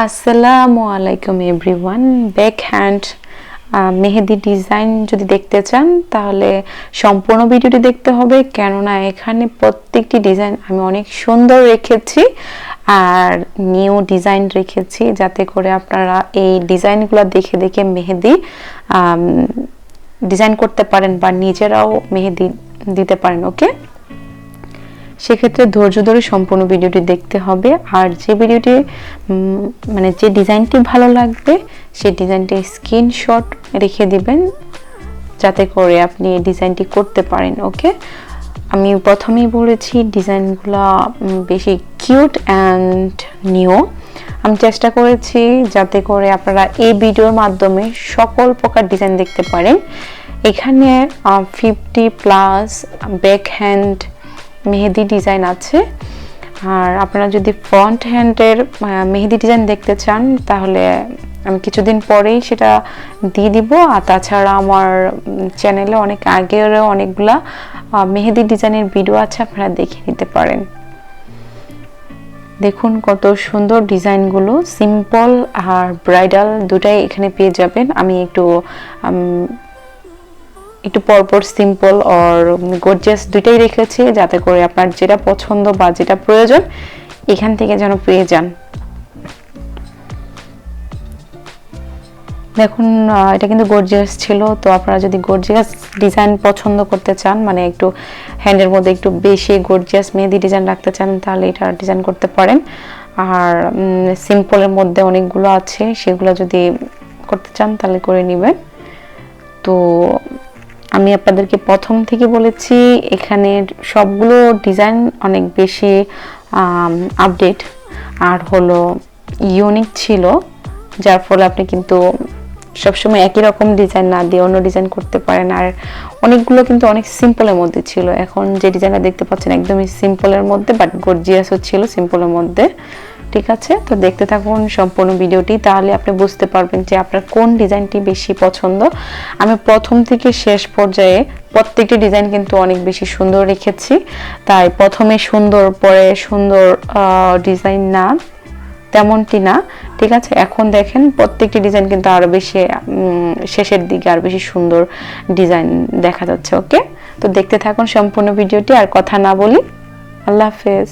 আসসালামু আলাইকুম everyone. Back hand মেহেদি design যদি দেখতে চান তাহলে সম্পূর্ণ ভিডিওটি দেখতে হবে, কেননা এখানে প্রত্যেকটি ডিজাইন আমি অনেক সুন্দর রেখেছি আর নিউ ডিজাইন রেখেছি, যাতে করে আপনারা এই ডিজাইনগুলো দেখে দেখে মেহেদি ডিজাইন করতে পারেন বা নিজেরাও মেহেদি দিতে পারেন। ওকে, সেক্ষেত্রে ধৈর্য ধরে সম্পূর্ণ ভিডিওটি দেখতে হবে। আর যে ভিডিওটি মানে যে ডিজাইনটি ভালো লাগবে সেই ডিজাইনটি স্ক্রিনশট রেখে দিবেন, যাতে করে আপনি এই ডিজাইনটি করতে পারেন। ওকে, আমি প্রথমেই বলেছি ডিজাইনগুলো বেশি কিউট অ্যান্ড নিউ। আমি চেষ্টা করেছি যাতে করে আপনারা এই ভিডিওর মাধ্যমে সকল প্রকার ডিজাইন দেখতে পারেন। এখানে 50+ ব্যাক হ্যান্ড মেহেদি ডিজাইন আছে। আর আপনারা যদি ফ্রন্ট হ্যান্ডের মেহেদি ডিজাইন দেখতে চান তাহলে আমি কিছুদিন পরেই সেটা দিয়ে দিব। আর তাছাড়া আমার চ্যানেলে অনেক আগের অনেকগুলা মেহেদি ডিজাইনের ভিডিও আছে, আপনারা দেখে নিতে পারেন। দেখুন কত সুন্দর ডিজাইনগুলো, সিম্পল আর ব্রাইডাল দুটাই এখানে পেয়ে যাবেন। আমি একটু পরপর সিম্পল আর গর্জিয়াস দুইটাই রেখেছি, যাতে করে আপনার যেটা পছন্দ বা যেটা প্রয়োজন এখান থেকে যেন পেয়ে যান। দেখুন এটা কিন্তু গর্জিয়াস ছিল, তো আপনারা যদি গর্জিয়াস ডিজাইন পছন্দ করতে চান, মানে একটু হ্যান্ডের মধ্যে একটু বেশি গর্জিয়াস মেহেদি ডিজাইন রাখতে চান, তাহলে এটা ডিজাইন করতে পারেন। আর সিম্পলের মধ্যে অনেকগুলো আছে, সেগুলো যদি করতে চান তাহলে করে নেবেন। তো আমি আপনাদেরকে প্রথম থেকে বলেছি এখানে সবগুলো ডিজাইন অনেক বেশি আপডেট আর হলো ইউনিক ছিল, যার ফলে আপনি কিন্তু সবসময় একই রকম ডিজাইন না দিয়ে অন্য ডিজাইন করতে পারেন। আর অনেকগুলো কিন্তু অনেক সিম্পলের মধ্যে ছিল। এখন যে ডিজাইনটা দেখতে পাচ্ছেন একদমই সিম্পলের মধ্যে, বাট গর্জিয়াসও ছিল সিম্পলের মধ্যে। ঠিক আছে, তো দেখতে থাকুন সম্পূর্ণ ভিডিওটি, তাহলে আপনি বুঝতে পারবেন যে আপনার কোন ডিজাইনটি বেশি পছন্দ। আমি প্রথম থেকে শেষ পর্যায়ে প্রত্যেকটি ডিজাইন কিন্তু অনেক বেশি সুন্দর রেখেছি, তাই প্রথমে সুন্দর পরে সুন্দর ডিজাইন না, তেমনটি না। ঠিক আছে, এখন দেখেন প্রত্যেকটি ডিজাইন কিন্তু আরো বেশি শেষের দিকে আরো বেশি সুন্দর ডিজাইন দেখা যাচ্ছে। ওকে, তো দেখতে থাকুন সম্পূর্ণ ভিডিওটি, আর কথা না বলি। আল্লাহ হাফেজ।